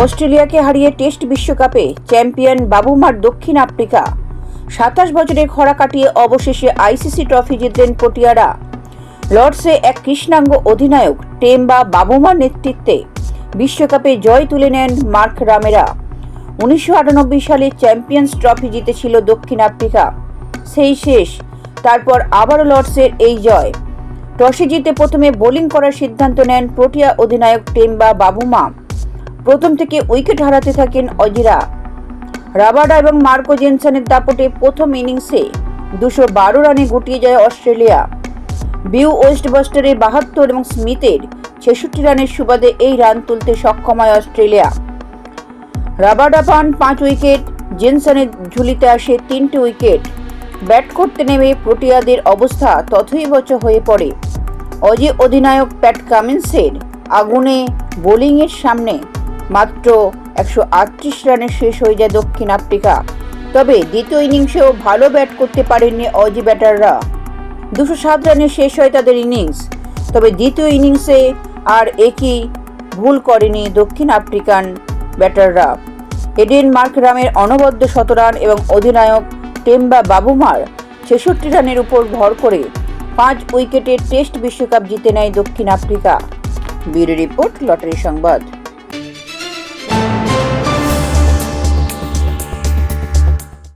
অস্ট্রেলিয়াকে হারিয়ে টেস্ট বিশ্বকাপে চ্যাম্পিয়ন বাবুমার দক্ষিণ আফ্রিকা। ২৭ বছরের খরা কাটিয়ে অবশেষে আইসিসি ট্রফি জিতলেন প্রোটিয়ারা। লর্ডসে এক কৃষ্ণাঙ্গ অধিনায়ক টেম্বা বাবুমার নেতৃত্বে বিশ্বকাপে জয় তুলে নেন মার্ক রামেরা। ১৯৯৮ সালে চ্যাম্পিয়ন্স ট্রফি জিতেছিল দক্ষিণ আফ্রিকা, সেই শেষ। তারপর আবারও লর্ডসের এই জয়। টসে জিতে প্রথমে বোলিং করার সিদ্ধান্ত নেন প্রোটিয়া অধিনায়ক টেম্বা বাবুমা। প্রথম থেকে উইকেট হারাতে থাকেন অজিরা। রাবাডা এবং মার্কো জেনসনের দাপটে প্রথম ইনিংসে ২১২ রানে গুটিয়ে যায় অস্ট্রেলিয়া। বিউ ওয়েস্টবাস্টারের ৭২ এবং স্মিথের ৬৬ রানের সুবাদে এই রান তুলতে সক্ষম হয় অস্ট্রেলিয়া। রাবাডা পান ৫ উইকেট, জেনসনের ঝুলিতে আসে ৩টে উইকেট। ব্যাট করতে নেমে প্রোটিয়াদের অবস্থা তথৈবচ হয়ে পড়ে। অজি অধিনায়ক প্যাট কামিন্সের আগুনে বোলিংয়ের সামনে মাত্র ১৩৮ রানে শেষ হয়ে যায় দক্ষিণ আফ্রিকা। তবে দ্বিতীয় ইনিংসেও ভালো ব্যাট করতে পারেননি অজি ব্যাটাররা। ২০৭ রানে শেষ হয় তাদের ইনিংস। তবে দ্বিতীয় ইনিংসে আর একই ভুল করেনি দক্ষিণ আফ্রিকান ব্যাটাররা। এডেন মার্করামের অনবদ্য শতরান এবং অধিনায়ক টেম্বা বাবুমার ৬৬ রানের উপর ভর করে ৫ উইকেটে টেস্ট বিশ্বকাপ জিতে নেয় দক্ষিণ আফ্রিকা। ব্যুরো রিপোর্ট, লটারি সংবাদ।